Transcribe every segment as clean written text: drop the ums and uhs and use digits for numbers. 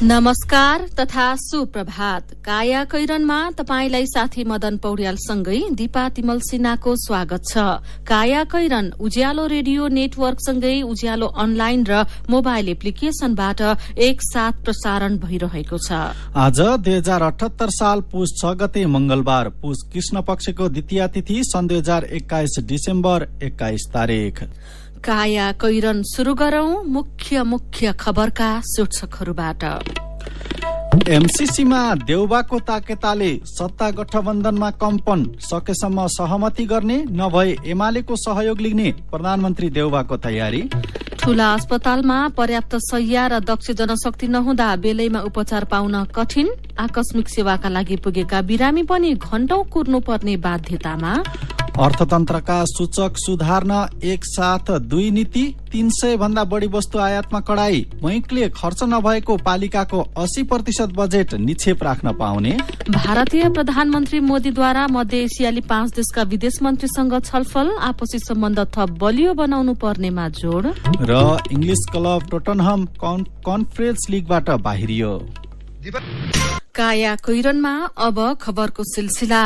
नमस्कार तथा सुप्रभात। काया कैरनमा तपाईंलाई साथी मदन पौड्यालसँगै दीपा तिमल सिन्हाको स्वागत छ। काया कैरन उज्यालो रेडियो नेटवर्कसँगै उज्यालो अनलाइन र मोबाइल एप्लिकेशनबाट एकसाथ प्रसारण भइरहेको छ। आज 2078 साल पुस 6 गते मंगलबार, पुस कृष्ण पक्षको द्वितीया तिथि, सन् 2021 डिसेम्बर 21 तारिक। काया कैरन शुरू गरौं मुख्य खबरका शीर्षकहरूबाट। एमसीसीमा देउबाको ताकेताले सत्ता गठबन्धनमा कम्पन, सकेसम्म सहमति गर्ने, नभए एमालेको सहयोग लिने प्रधानमन्त्री देउबाको तयारी। ठूला अस्पतालमा पर्याप्त शय्या र दक्ष जनशक्ति नहुँदा बेलैमा उपचार पाउन कठिन, आकस्मिक सेवाका लागि पुगेका बिरामी पनि घण्टौं कुर्नुपर्ने बाध्यतामा। अर्थतन्त्रका सूचक सुधार्न एक साथ 2 नीति, 300 भन्दा बढी वस्तु आयातमा कडाई, बैंकले खर्च नभएको पालिकाको 80% बजेट निक्षेप राख्न पाउने। भारतीय प्रधानमन्त्री मोदीद्वारा मध्य एसियाली 5 देशका विदेश मन्त्रीसँग छलफल, आपसी सम्बन्ध थप बलियो बनाउनु पर्नेमा जोड़। र इंग्लिश क्लब टोटनहम कन्फरेन्स लीगबाट बाहिरियो। काया कैरनमा अब खबरको सिलसिला।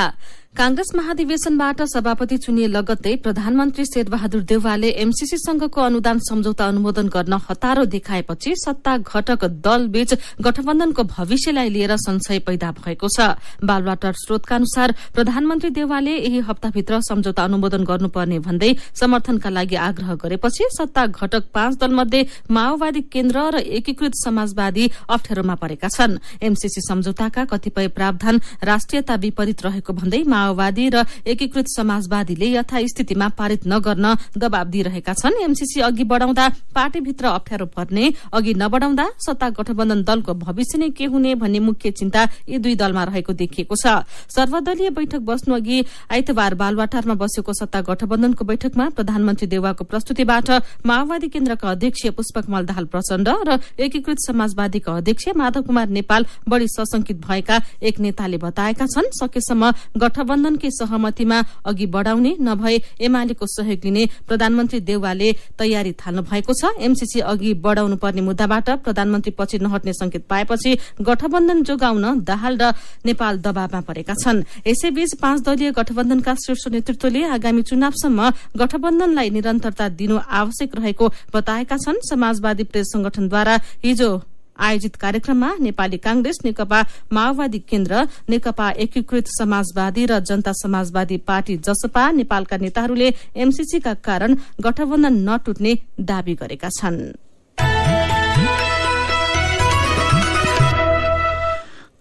कांग्रेस महाधिवेशनबाट सभापति चुनिए लगत्तै प्रधानमन्त्री शेरबहादुर देउवाले एमसीसीसँगको अनुदान सम्झौता अनुमोदन गर्न हतारो देखाएपछि सत्ता घटक दलबीच गठबन्धनको भविष्यलाई लिएर संशय पैदा भएको छ। बालवाटार स्रोतका अनुसार प्रधानमन्त्री देउवाले यही हप्ताभित्र सम्झौता अनुमोदन गर्नुपर्ने भन्दै समर्थनका लागि आग्रह गरेपछि सत्ता घटक 5 दलमध्ये माओवादी केन्द्र र एकीकृत समाजवादी अप्ठ्यारोमा परेका छन्। एमसीसी सम्झौताका कतिपय प्रावधान राष्ट्रियता विपरीत रहेको भन्दै माओवादी र एकीकृत समाजवादीले यथास्थितिमा पारित नगर्न दबाव दिइरहेका छन्। एमसीसी अघि बढ़ाउँदा पार्टीभित्र अप्ठ्यारो पर्ने, अघि नबढ़ाउँदा सत्ता गठबन्धन दलको भविष्य नै के हुने भन्ने मुख्य चिन्ता यी दुई दलमा रहेको देखिएको छ। सर्वदलीय बैठक बस्नु अघि आइतबार बालवाटारमा बसेको सत्ता गठबन्धनको बैठकमा प्रधानमन्त्री देउवाको प्रस्तुतिबाट माओवादी केन्द्रका अध्यक्ष पुष्पकमल दाहाल प्रचण्ड र एकीकृत समाजवादीका अध्यक्ष माधव कुमार नेपाल बढ़ी सशंकित भएका एक नेताले बताएका छन्। सकेसम्म गठबन्धनकै सहमतिमा अघि बढ़ाउने, नभए एमालेको सहयोग लिने प्रधानमन्त्री देउवाले तयारी थाल्नु भएको छ। एमसीसी अघि बढ़ाउनु पर्ने मुद्दाबाट प्रधानमन्त्री पछि नहट्ने संकेत पाएपछि गठबन्धन जोगाउन दाहाल र नेपाल दबावमा परेका छन्। यसैबीच 5 दलीय गठबन्धनका शीर्ष नेतृत्वले आगामी चुनावसम्म गठबन्धनलाई निरन्तरता दिनु आवश्यक रहेको बताएका छन्। समाजवादी प्रेस संगठनद्वारा हिजो आयोजित कार्यक्रममा नेपाली कांग्रेस, नेकपा माओवादी केन्द्र, नेकपा एकीकृत समाजवादी र जनता समाजवादी पार्टी जसपा नेपालका नेताहरूले एमसीसीका कारण गठबन्धन नटुट्ने दावी गरेका छन्।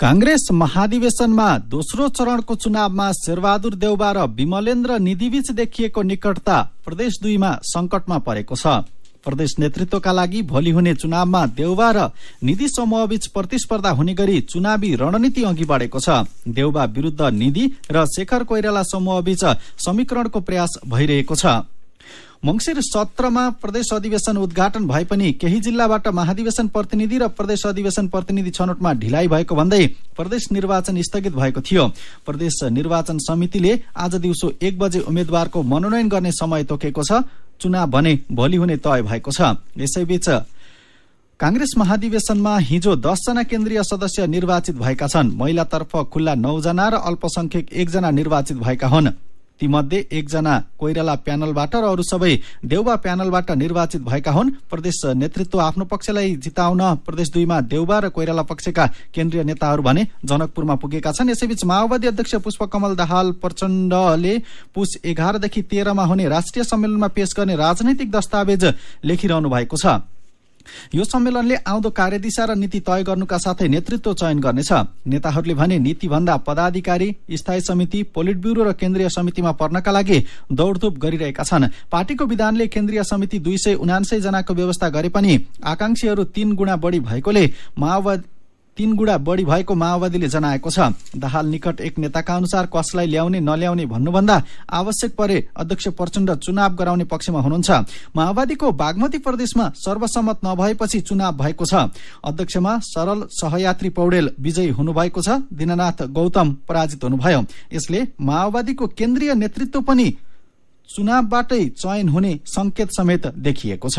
कांग्रेस महाधिवेशनमा दोस्रो चरणको चुनावमा शेरबहादुर देउवा र विमलेन्द्र निधिबीच देखिएको निकटता प्रदेश 2 मा संकटमा परेको छ। प्रदेश नेतृत्वका लागि भोलि हुने चुनावमा देउवा र निधि समूहबीच प्रतिस्पर्धा हुने गरी चुनावी रणनीति अघि बढेको छ। देउवा विरूद्ध निधि र शेखर कोइराला समूहबीच समीकरणको प्रयास भइरहेको छ। मंगिर 17 मा प्रदेश अधिवेशन उद्घाटन भए पनि केही जिल्लाबाट महाधिवेशन प्रतिनिधि र प्रदेश अधिवेशन प्रतिनिधि छनौटमा ढिलाइ भएको भन्दै प्रदेश निर्वाचन स्थगित भएको थियो। प्रदेश निर्वाचन समितिले आज दिउँसो 1 बजे उम्मेद्वारको मनोनयन गर्ने समय तोकेको छ। चुनाव भने भोलि हुने तय भएको छ। यसैबीच कांग्रेस महाधिवेशनमा हिजो 10 जना केन्द्रीय सदस्य निर्वाचित भएका छन्। महिलातर्फ खुल्ला 9 जना र अल्पसंख्यक 1 जना निर्वाचित भएका हुन्। तीमध्ये 1 जना कोइराला प्यानलबाट र अरू सबै देउवा प्यानलबाट निर्वाचित भएका हुन्। प्रदेश नेतृत्व आफ्नो पक्षलाई जिताउन प्रदेश 2 मा देउवा र कोइराला पक्षका केन्द्रीय नेताहरू भने जनकपुरमा पुगेका छन्। यसैबीच माओवादी अध्यक्ष पुष्पकमल दाहाल प्रचण्डले पुस 11 देखि 13 मा हुने राष्ट्रिय सम्मेलनमा पेश गर्ने राजनैतिक दस्तावेज लेखिरहनु भएको छ। यो सम्मेलनले आउँदो कार्यदिशा र नीति तय गर्नुका साथै नेतृत्व चयन गर्नेछ। नेताहरूले भने नीति भन्दा पदाधिकारी, स्थायी समिति, पोलिट ब्यूरो र केन्द्रीय समितिमा पर्नका लागि दौडधुप गरिरहेका छन्। पार्टीको विधानले केन्द्रीय समिति 279 जनाको व्यवस्था गरे पनि आकांक्षीहरू 3 गुणा बढी भएको माओवादीले जनाएको छ। दाहाल निकट एक नेताका अनुसार कसलाई ल्याउने नल्याउने भन्नुभन्दा आवश्यक परे अध्यक्ष प्रचण्ड चुनाव गराउने पक्षमा हुनुहुन्छ। माओवादीको बागमती प्रदेशमा सर्वसम्मत नभएपछि चुनाव भएको छ। अध्यक्षमा सरल सहयात्री पौडेल विजयी हुनुभएको छ। दीननाथ गौतम पराजित हुनुभयो। यसले माओवादीको केन्द्रीय नेतृत्व पनि चुनावबाटै चयन हुने संकेत समेत देखिएको छ।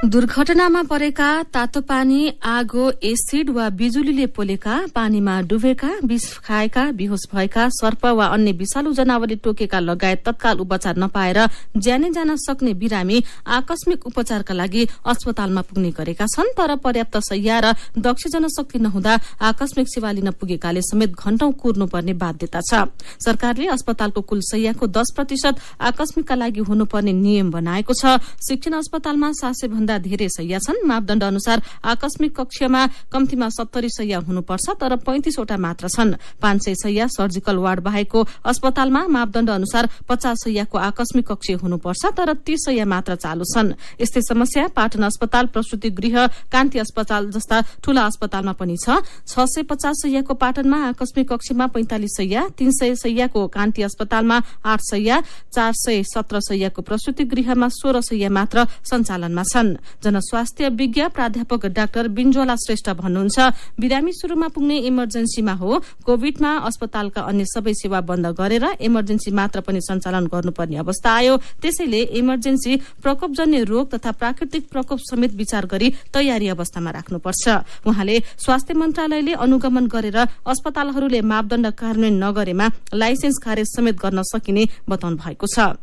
दुर्घटनामा परेका तातो पानी, आगो, एसिड वा बिजुलीले पोलेका, पानीमा डुबेका, विष खाएका, बेहोस भएका, सर्प वा अन्य विषालु जनावरले टोकेका लगायत तत्काल उपचार नपाएर ज्यानै जान सक्ने बिरामी आकस्मिक उपचारका लागि अस्पतालमा पुग्ने गरेका छन्। तर पर्याप्त शैय्या र दक्ष जनशक्ति नहुँदा आकस्मिक सेवा लिन पुगेकाले समेत घण्टौं कुर्नुपर्ने बाध्यता छ। सरकारले अस्पतालको कुल शैय्याको 10% आकस्मिकका लागि हुनुपर्ने नियम बनाएको छ। शिक्षण अस्पतालमा 700 भन्दा धेरै शैय्या छन्। मापदण्ड अनुसार आकस्मिक कक्षमा कम्तीमा 70 शैय्या हुनुपर्छ, तर 35 वटा मात्र छन्। 500 शैय्या सर्जिकल वार्ड बाहेकको अस्पतालमा मापदण्ड अनुसार 50 शैय्याको आकस्मिक कक्ष हुनुपर्छ, तर 30 शैय्या मात्र चालू छन्। यस्तै समस्या पाटन अस्पताल, प्रसूति गृह, कान्ति अस्पताल जस्ता ठूला अस्पतालमा पनि छ। 650 शैय्याको पाटनमा आकस्मिक कक्षमा 45 शैय्या, 300 शैय्याको कान्ति अस्पतालमा 8 शैय्या, 417 शैय्याको प्रसूति गृहमा 16 शैय्या मात्र सञ्चालनमा छन्। जनस्वास्थ्य विज्ञ प्राध्यापक डाक्टर बिन्जोला श्रेष्ठ भन्नुहुन्छ, बिरामी शुरूमा पुग्ने इमर्जेन्सीमा हो। कोविडमा अस्पतालका अन्य सबै सेवा बन्द गरेर इमर्जेन्सी मात्र पनि सञ्चालन गर्नुपर्ने अवस्था आयो। त्यसैले इमर्जेन्सी प्रकोपजन्य रोग तथा प्राकृतिक प्रकोप समेत विचार गरी तयारी अवस्थामा राख्नुपर्छ। उहाँले स्वास्थ्य मन्त्रालयले अनुगमन गरेर अस्पतालहरूले मापदण्ड कार्यान्वयन नगरेमा लाइसेन्स खारेज समेत गर्न सकिने बताउनु भएको छ।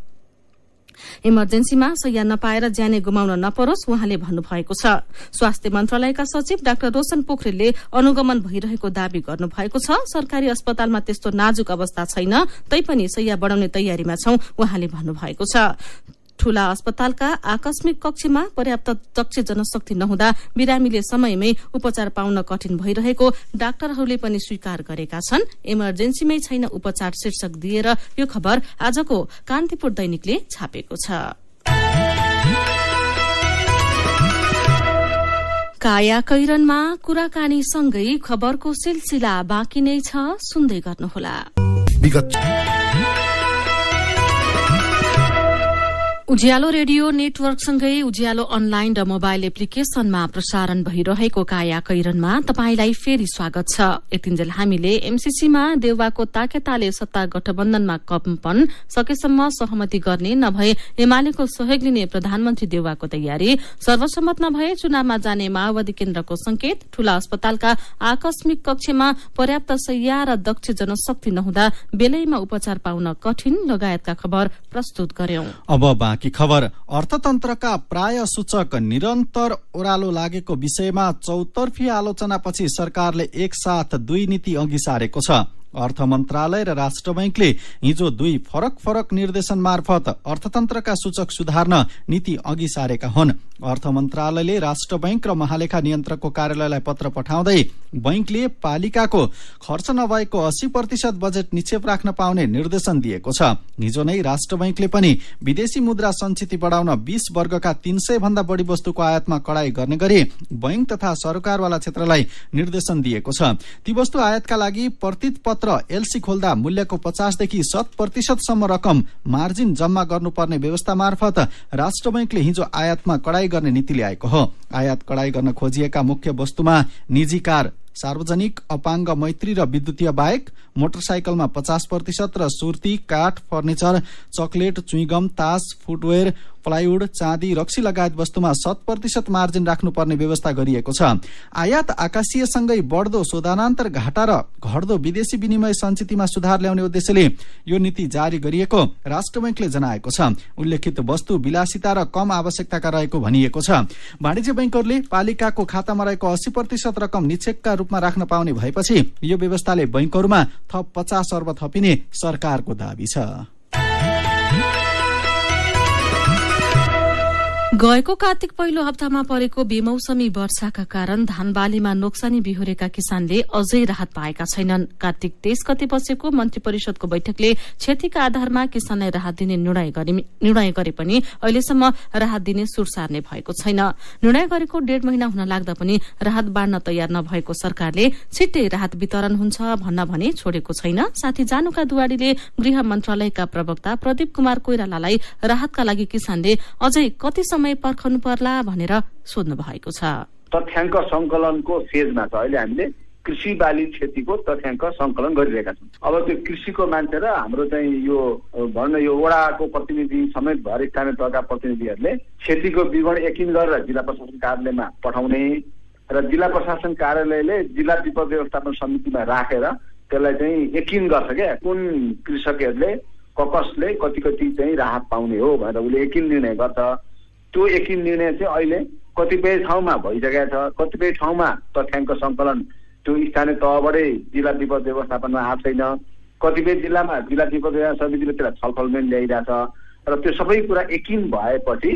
इमर्जेन्सीमा शैय्या नपाएर ज्यानै गुमाउन नपरोस् उहाँले भन्नुभएको छ। स्वास्थ्य मन्त्रालयका सचिव डाक्टर रोशन पोखरेलले अनुगमन भइरहेको दावी गर्नुभएको छ। सरकारी अस्पतालमा त्यस्तो नाजुक अवस्था छैन, तैपनि शैय्या बढ़ाउने तयारीमा छौं उहाँले भन्नुभएको छ। ठूला अस्पतालका आकस्मिक कक्षमा पर्याप्त दक्ष जनशक्ति नहुँदा बिरामीले समयमै उपचार पाउन कठिन भइरहेको डाक्टरहरूले पनि स्वीकार गरेका छन्। इमर्जेन्सीमै छैन उपचार शीर्षक दिएर यो खबर आजको कान्तिपुर दैनिकले छापेको छ। काया कैरनमा कुराकानी सँगै खबरको सिलसिला बाँकी नै छ, सुन्दै गर्नुहोला। उज्यालो रेडियो नेटवर्कसँगै उज्यालो अनलाइन र मोबाइल एप्लिकेशनमा प्रसारण भइरहेको काया कैरनमा तपाईंलाई फेरि स्वागत छ। यतिन्जेल हामीले एमसीसीमा देउवाको ताकेताले सत्ता गठबन्धनमा कम्पन सकेसम्म सहमति गर्ने नभए एमालेको सहयोग लिने प्रधानमन्त्री देउवाको तयारी, सर्वसम्मत नभए चुनावमा जाने माओवादी केन्द्रको संकेत, ठूला अस्पतालका आकस्मिक कक्षमा पर्याप्त शैय्या र दक्ष जनशक्ति नहुँदा बेलैमा उपचार पाउन कठिन लगायतका खबर प्रस्तुत गर्यौं। अब बाँकी खबर। अर्थतन्त्रका प्राय सूचक निरन्तर ओह्रालो लागेको विषयमा चौतर्फी आलोचनापछि सरकारले एकसाथ 2 नीति अघि सारेको छ। अर्थ मन्त्रालय र राष्ट्र बैंकले हिजो 2 फरक निर्देशन मार्फत अर्थतन्त्रका सूचक सुधार्न नीति अघि सारेका हुन्। अर्थ मन्त्रालयले राष्ट्र बैंक र महालेखा नियन्त्रकको कार्यालयलाई पत्र पठाउँदै बैंकले पालिकाको खर्च नभएको 80% बजेट निक्षेप राख्न पाउने निर्देशन दिएको छ। हिजो नै राष्ट्र बैंकले पनि विदेशी मुद्रा सञ्चित बढ़ाउन 20 वर्गका 300 भन्दा बढ़ी वस्तुको आयातमा कडाई गर्ने गरी बैंक तथा सरकारवाला क्षेत्रलाई निर्देशन दिएको छ। ती वस्तु आयातका लागि प्रतित एलसी खोल्दा मूल्यको 50 देखि 100% सम्म रकम मार्जिन जम्मा गर्नुपर्ने व्यवस्था मार्फत राष्ट्र बैंकले हिजो आयातमा कडाई गर्ने नीति ल्याएको हो। आयात कडाई गर्न खोजिएका मुख्य वस्तुमा निजी कार, सार्वजनिक, अपाङ्ग, मैत्री र विद्युतीय बाहेक मोटरसाइकलमा 50% र सुर्ती, काठ, फर्निचर, चकलेट, चुइगम, तास, फुटवेयर, प्लाइवुड, चाँदी, रक्सी लगायत वस्तुमा 100% मार्जिन राख्नुपर्ने व्यवस्था गरिएको छ। आयात आकाशीयसँगै बढ्दो शोधनान्तर घाटा र घट्दो विदेशी विनिमय सञ्चितमा सुधार ल्याउने उद्देश्यले यो नीति जारी गरिएको राष्ट्र बैंकले जनाएको छ। उल्लेखित वस्तु विलासिता र कम आवश्यकताका रहेको भनिएको छ। वाणिज्य बैंकहरूले पालिकाको खातामा रहेको 80% रकम निक्षेपका रूपमा राख्न पाउने भएपछि यो व्यवस्थाले बैंकहरूमा थप 50 अर्ब थपिने सरकारको दावी छ। गएको कार्तिक पहिलो हप्तामा परेको बेमौसमी वर्षाका कारण धानबालीमा नोक्सानी बिहोरेका किसानले अझै राहत पाएका छैनन्। कार्तिक 23 गते बसेको मन्त्री परिषदको बैठकले क्षतिका आधारमा किसानलाई राहत दिने निर्णय गरे पनि अहिलेसम्म राहत दिने सुर सार्ने भएको छैन। निर्णय गरेको 1.5 महिना हुन लाग्दा पनि राहत बाँड्न तयार नभएको सरकारले छिट्टै राहत वितरण हुन्छ भन्न भने छोडेको छैन। साथी जानुका दुवाडीले गृह मन्त्रालयका प्रवक्ता प्रदीप कुमार कोइरालालाई राहतका लागि किसानले अझै कति समय पर्खनु पर्ला भनेर सोध्नु भएको छ। तथ्याङ्क संकलनको फेजमा छ। अहिले हामीले कृषि बाली क्षतिको तथ्याङ्क सङ्कलन गरिरहेका छौँ। अब त्यो कृषिको मान्छे र हाम्रो चाहिँ यो भन्न यो वडाको प्रतिनिधि समेत भएर स्थानीय तहका प्रतिनिधिहरूले क्षतिको विवरण यकिन गरेर जिल्ला प्रशासन कार्यालयमा पठाउने र जिल्ला प्रशासन कार्यालयले जिल्ला विपद व्यवस्थापन समितिमा राखेर त्यसलाई चाहिँ यकिन गर्छ क्या कुन कृषकहरूले कसले कति चाहिँ राहत पाउने हो भनेर उसले यकिन निर्णय गर्छ। त्यो यकिन निर्णय चाहिँ अहिले कतिपय ठाउँमा भइसकेको छ, कतिपय ठाउँमा तथ्याङ्क सङ्कलन त्यो स्थानीय तहबाटै जिल्ला विपद व्यवस्थापनमा आएको छैन, कतिपय जिल्लामा जिल्ला विपद व्यवस्थापन समितिले त्यसलाई छलफलमा ल्याइरहेछ र त्यो सबै कुरा यकिन भएपछि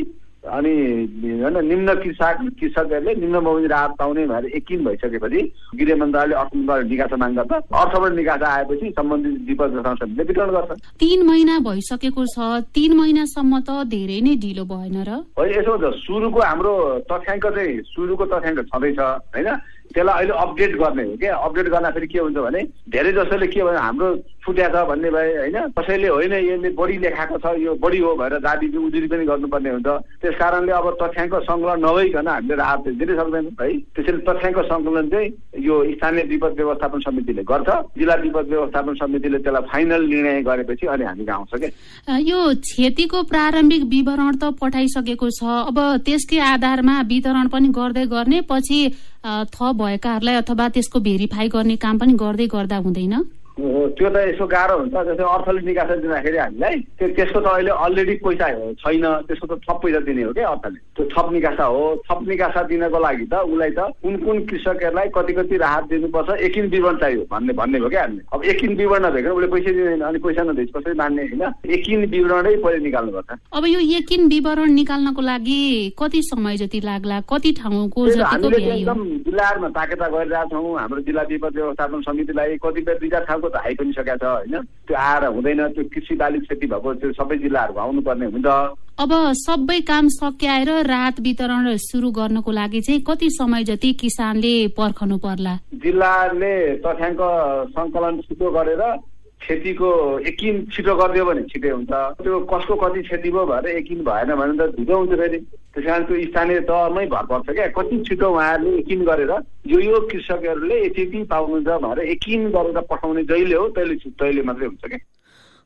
अनि निम्न कृषकहरूले निम्न मौनी राहत पाउने भनेर यकिन भइसकेपछि गृह मन्त्रालयले अर्थ मन्त्रालयले निकासा माग गर्छ। अर्थबाट निकासा आएपछि सम्बन्धित विपद व्यवस्थापन समितिले वितरण गर्छ। 3 महिना भइसकेको छ, 3 महिनासम्म त धेरै नै ढिलो भएन र? होइन, यसो हुन्छ, सुरुको हाम्रो तथ्याङ्क चाहिँ सुरुको तथ्याङ्क छँदैछ होइन, त्यसलाई अहिले अपडेट गर्ने हो क्या। अपडेट गर्दाखेरि के हुन्छ भने धेरै जसोले के भने हाम्रो छुट्या छ भन्ने भए होइन, कसैले होइन यसले बढी लेखाएको छ यो बढी हो भनेर दाबी उजुरी पनि गर्नुपर्ने हुन्छ। त्यस कारणले अब तथ्याङ्क सङ्कलन नभइकन हामीले राहत दिनै सक्दैनौँ है। त्यसैले तथ्याङ्क सङ्कलन चाहिँ यो स्थानीय विपद व्यवस्थापन समितिले गर्छ। जिल्ला विपद व्यवस्थापन समितिले त्यसलाई फाइनल निर्णय गरेपछि अनि हामी कहाँ आउँछ क्या। यो क्षतिको प्रारम्भिक विवरण त पठाइसकेको छ, अब त्यसकै आधारमा वितरण पनि गर्दै गर्ने, पछि थप भएकाहरूलाई अथवा त्यसको भेरिफाई गर्ने काम पनि गर्दै गर्दा हुँदैन? त्यो त यसो गाह्रो हुन्छ। जस्तै अर्थले निकासा दिँदाखेरि हामीलाई त्यसको त अहिले अलरेडी पैसा छैन, त्यसको त थप पैसा दिने हो क्या अर्थले। त्यो थप निकासा हो। थप निकासा दिनको लागि त उसलाई त कुन कृषकहरूलाई कति राहत दिनुपर्छ यकिन विवरण चाहियो भन्ने हो क्या हामीले। अब यकिन विवरण नभइकन उसले पैसा दिँदैन, अनि पैसा नदिएपछि कसरी मान्ने होइन। यकिन विवरणै पहिले निकाल्नुपर्छ। अब यो यकिन विवरण निकाल्नको लागि कति समय जति लाग्ला, कति ठाउँको जतिको हामीले एकदम जिल्लाहरूमा ताकेता गरिरहेका छौँ। हाम्रो जिल्ला विपद व्यवस्थापन समितिलाई कतिपय 2-4 ठाउँको त आइ पनि सकेको छ होइन, त्यो आएर हुँदैन। त्यो कृषि बाली क्षति भएको त्यो सबै जिल्लाहरूको आउनुपर्ने हुन्छ। अब सबै काम सकिएर राहत वितरण सुरु गर्नको लागि चाहिँ कति समय जति किसानले पर्खनु पर्ला? जिल्लाले तथ्याङ्क सङ्कलन छिटो गरेर क्षतिको यकिन छिटो गरिदियो भने छिटै हुन्छ। त्यो कसको कति क्षति भयो भनेर यकिन भएन भने त ढिलो हुन्छ फेरि। त्यस कारण त्यो स्थानीय तहमै भर पर्छ क्या। कति छिटो उहाँहरूले यकिन गरेर यो कृषकहरूले यति पाउनुहुन्छ भनेर यकिन गरेर पठाउने जहिले हो तहिले मात्रै हुन्छ क्या।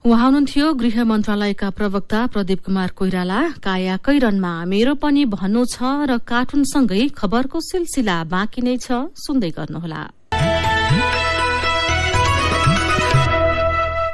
उहाँ हुनुहुन्थ्यो गृह मन्त्रालयका प्रवक्ता प्रदीप कुमार कोइराला। काया कैरनमा मेरो पनि भन्नु छ र कार्टुनसँगै खबरको सिलसिला बाँकी नै छ, सुन्दै गर्नुहोला।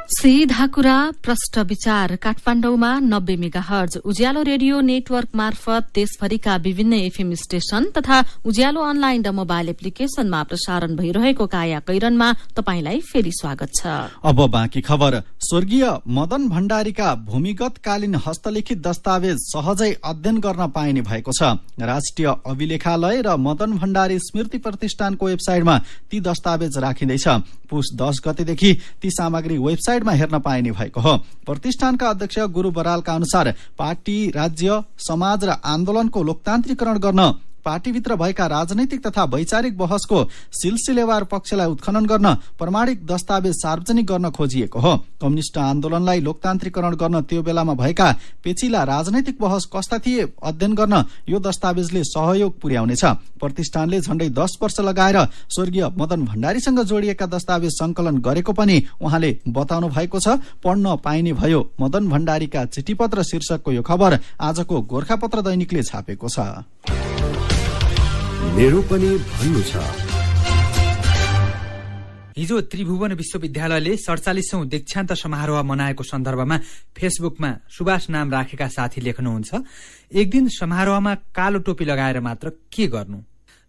सीधा कुरा प्रष्ट विचार काठमाडौँमा 90 मेगाहर्ज उज्यालो रेडियो नेटवर्क मार्फत देशभरिका विभिन्न एफएम स्टेशन तथा उज्यालो अनलाइन र मोबाइल एप्लिकेशनमा प्रसारण भइरहेको काया कैरनमा तपाईंलाई फेरि स्वागत छ। अब बाँकी खबर। स्वर्गीय मदन भण्डारीका भूमिगतकालीन हस्तलिखित दस्तावेज सहजै अध्ययन गर्न पाइने भएको छ। राष्ट्रिय अभिलेखालय र मदन भण्डारी स्मृति प्रतिष्ठानको वेबसाइटमा ती दस्तावेज राखिँदैछ। पुष 10 गतेदेखि ती सामग्री वेबसाइटमा हेर्न पाइने भएको हो। प्रतिष्ठानका अध्यक्ष गुरु बरालका अनुसार पार्टी, राज्य, समाज र आन्दोलनको लोकतान्त्रिकरण गर्न पार्टीभित्र भएका राजनैतिक तथा वैचारिक बहसको सिलसिलेवार पक्षलाई उत्खनन गर्न प्रमाणिक दस्तावेज सार्वजनिक गर्न खोजिएको हो। कम्युनिष्ट आन्दोलनलाई लोकतान्त्रिकरण गर्न त्यो बेलामा भएका पेचिला राजनैतिक बहस कस्ता थिए अध्ययन गर्न यो दस्तावेजले सहयोग पुर्याउनेछ। प्रतिष्ठानले झण्डै 10 वर्ष लगाएर स्वर्गीय मदन भण्डारीसँग जोडिएका दस्तावेज संकलन गरेको पनि उहाँले बताउनु भएको छ। पढ्न पाइने भयो मदन भण्डारीका चिठीपत्र शीर्षकको यो खबर आजको गोर्खापत्र दैनिकले छापेको छ। मेरो पनि भन्नु छ। हिजो त्रिभुवन विश्वविद्यालयले 47औं दीक्षान्त समारोह मनाएको सन्दर्भमा फेसबुकमा सुभाष नाम राखेका साथी लेख्नुहुन्छ, एक दिन समारोहमा कालो टोपी लगाएर मात्र के गर्नु?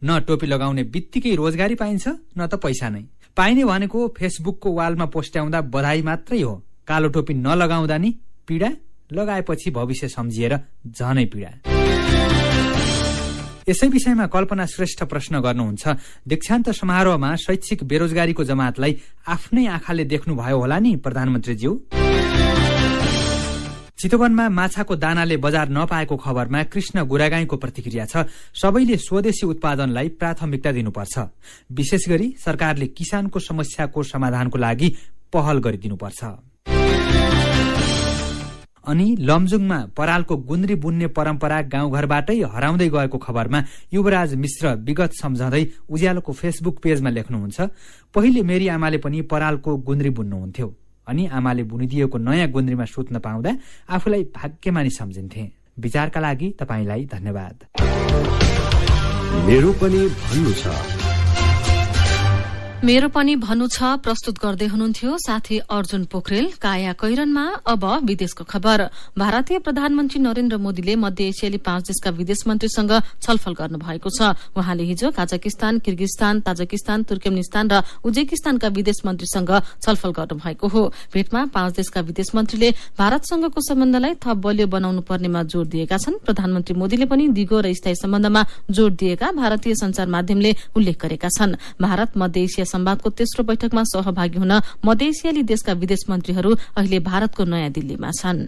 न टोपी लगाउने बित्तिकै रोजगारी पाइन्छ न त पैसा नै पाइने भनेको फेसबुकको वालमा पोस्ट्याउँदा बधाई मात्रै हो। कालो टोपी नलगाउँदा नि पीडा, लगाएपछि भविष्य सम्झिएर झनै पीडा। यसै विषयमा कल्पना श्रेष्ठ प्रश्न गर्नुहुन्छ, दीक्षान्त समारोहमा शैक्षिक बेरोजगारीको जमातलाई आफ्नै आँखाले देख्नुभयो होला नि प्रधानमन्त्रीज्यू? चितवनमा माछाको दानाले बजार नपाएको खबरमा कृष्ण गुरागाईको प्रतिक्रिया छ, सबैले स्वदेशी उत्पादनलाई प्राथमिकता दिनुपर्छ। विशेष गरी सरकारले किसानको समस्याको समाधानको लागि पहल गरिदिनुपर्छ। अनि लमजुङमा परालको गुन्द्री बुन्ने परम्परा गाउँघरबाटै हराउँदै गएको खबरमा युवराज मिश्र विगत सम्झँदै उज्यालोको फेसबुक पेजमा लेख्नुहुन्छ, पहिले मेरी आमाले पनि परालको गुन्द्री बुन्नुहुन्थ्यो अनि आमाले बुनिदिएको नयाँ गुन्द्रीमा सुत्न पाउँदा आफूलाई भाग्यमानी सम्झिन्थे। विचारका लागि तपाईलाई धन्यवाद। मेरो पनि भन्नु छ। मेरो पनि भन्नु छ प्रस्तुत गर्दै हुनुहुन्थ्यो साथी अर्जुन पोखरेल। काया कैरनमा अब विदेशको खबर। भारतीय प्रधानमन्त्री नरेन्द्र मोदीले मध्य एसियाली 5 देशका विदेश मन्त्रीसँग छलफल गर्नुभएको छ। उहाँले हिजो काजाकिस्तान, किर्गिस्तान, ताजिकिस्तान, तुर्कमेनिस्तान र उज्बेकिस्तानका विदेश मन्त्रीसँग छलफल गर्नुभएको हो। भेटमा 5 देशका विदेश मन्त्रीले भारतसँगको सम्बन्धलाई थप बलियो बनाउनु पर्नेमा जोड़ दिएका छन्। प्रधानमन्त्री मोदीले पनि दिगो र स्थायी सम्बन्धमा जोड़ दिएका भारतीय संचार माध्यमले उल्लेख गरेका छन्। भारत मध्य एसिया संवादको तेस्रो बैठकमा सहभागी हुन मध्य एसियाली देशका विदेश मन्त्रीहरू अहिले भारतको नयाँ दिल्लीमा छन्।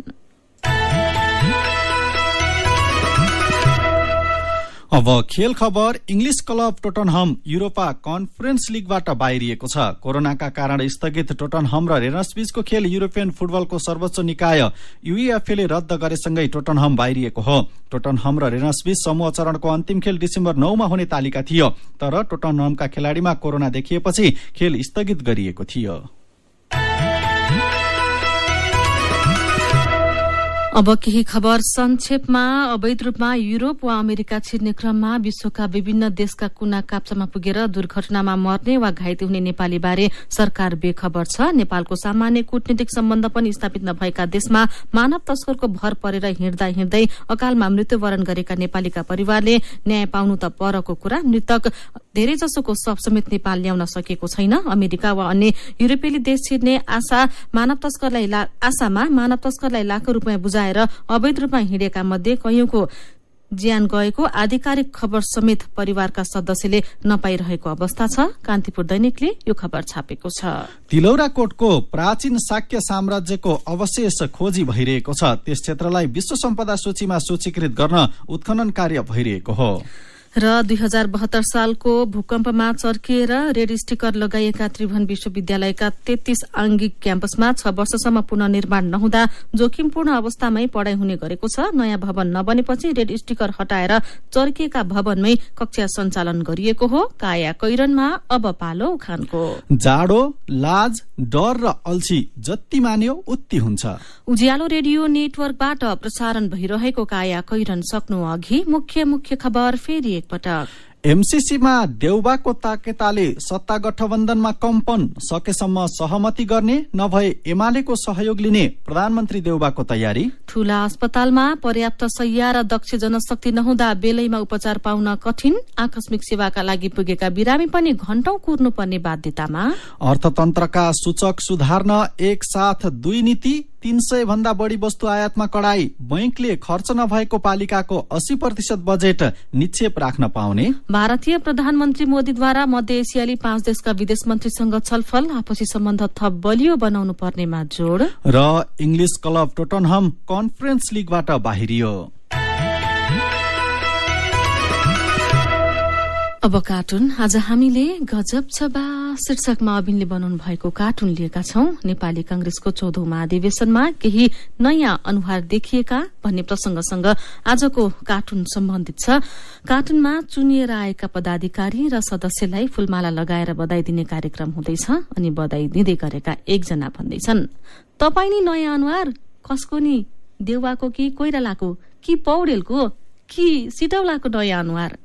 अब खेल खबर। English club Tottenham Europa conference लीगबाट बाहिरिएको छ। कोरोनाका कारण स्थगित टोटनहम र रेनर्सबीचको खेल युरोपियन फुटबलको सर्वोच्च निकाय यूईएफए ले रद्द गरेसँगै टोटनहम बाहिरिएको हो। टोटनहम र रेनर्सबीच समूह चरणको अन्तिम खेल डिसेम्बर 9 मा हुने तालिका थियो, तर टोटनहमका खेलाड़ीमा कोरोना देखिएपछि खेल स्थगित गरिएको थियो। अब केही खबर संक्षेपमा। अवैध रूपमा युरोप वा अमेरिका छिर्ने क्रममा विश्वका विभिन्न देशका कुना काप्चामा पुगेर दुर्घटनामा मर्ने वा घाइते हुने नेपाली बारे सरकार बेखबर छ। नेपालको सामान्य कूटनीतिक सम्बन्ध पनि स्थापित नभएका देशमा मानव तस्करको भर परेर हिँड्दा हिँड्दै अकालमा मृत्युवरण गरेका नेपालीका परिवारले न्याय पाउनु त परको कुरा, मृतक धेरैजसोको शव समेत नेपाल ल्याउन सकेको छैन। अमेरिका वा अन्य युरोपेली देश छिर्ने आशामा मानव तस्करलाई लाखौं रूपियाँ बुझाएर अवैध रूपमा हिँडेका मध्ये कैयौंको ज्यान गएको आधिकारिक खबर समेत परिवारका सदस्यले नपाइरहेको अवस्था छ। कान्तिपुर दैनिकले यो खबर छापेको छ। तिलौराकोटको प्राचीन शाक्य साम्राज्यको अवशेष खोजी भइरहेको छ। त्यस क्षेत्रलाई विश्व सम्पदा सूचीमा सूचीकृत गर्न उत्खनन कार्य भइरहेको हो। र 2072 सालको भूकम्पमा चर्किएर रेड स्टिकर लगाइएका त्रिभुवन विश्वविद्यालयका 33 आंगिक क्याम्पसमा 6 वर्षसम्म पुनर्निर्माण नहुँदा जोखिमपूर्ण अवस्थामै पढ़ाई हुने गरेको छ। नयाँ भवन नबनेपछि रेड स्टिकर हटाएर चर्किएका भवनमै कक्षा सञ्चालन गरिएको हो। काया कैरनमा अब पालो उखानको। जाडो, लाज, डर र अल्छी जति मान्यो उति हुन्छ। उज्यालो रेडियो नेटवर्कबाट प्रसारण भइरहेको काया कैरन सक्नु अघि मुख्य खबर फेरि एकपटक। एमसीसीमा देउबाको ताकेताले सत्ता गठबन्धनमा कम्पन, सकेसम्म सहमति गर्ने नभए एमालेको सहयोग लिने प्रधानमन्त्री देउबाको तयारी। ठूला अस्पतालमा पर्याप्त शैय्या र दक्ष जनशक्ति नहुँदा बेलैमा उपचार पाउन कठिन। आकस्मिक सेवाका लागि पुगेका बिरामी पनि घण्टौं कुर्नुपर्ने बाध्यतामा। अर्थतन्त्रका सूचक सुधार्न एक साथ 2 नीति, 300 भन्दा बढ़ी वस्तु आयातमा कडाई। बैंकले खर्च नभएको पालिकाको 80% बजेट निक्षेप राख्न पाउने। भारतीय प्रधानमन्त्री मोदीद्वारा मध्य एसियाली 5 देशका विदेश मन्त्रीसँग छलफल, आपसी सम्बन्ध थप बलियो बनाउनु पर्नेमा जोड़। र इंग्लिश क्लब टोटनहम कन्फरेन्स लीगबाट बाहिरियो। अब कार्टुन। आज हामीले गजब छ बा शीर्षकमा अविनले बनाउनु भएको कार्टुन लिएका छौं। नेपाली कांग्रेसको 14औं महाधिवेशनमा केही नयाँ अनुहार देखिएका भन्ने प्रसंगसँग आजको कार्टुन सम्बन्धित छ। कार्टुनमा चुनिएर आएका पदाधिकारी र सदस्यलाई फूलमाला लगाएर बधाई दिने कार्यक्रम हुँदैछ अनि बधाई दिँदै गरेका एकजना भन्दैछन्, तपाई नि नयाँ अनुहार कसको नि, देउवाको कि कोइरालाको कि पौडेलको कि सिटौलाको नयाँ अनुहार।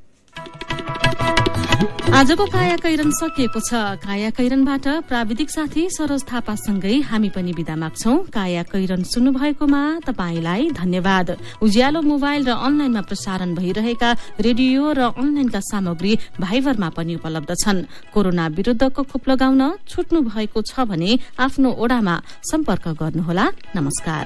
आजको काया कैरन सकिएको छ। काया कैरनबाट प्राविधिक साथी सरोज थापासँगै हामी पनि बिदा माग्छौं। काया कैरन सुन्नु भएकोमा तपाईलाई धन्यवाद। उज्यालो मोबाइल र अनलाइनमा प्रसारण भइरहेका रेडियो र अनलाइनका सामग्री भाइबरमा पनि उपलब्ध छन्। कोरोना विरुद्धको खोप लगाउन छुट्नु भएको छ भने आफ्नो ओडामा सम्पर्क गर्नुहोला। नमस्कार।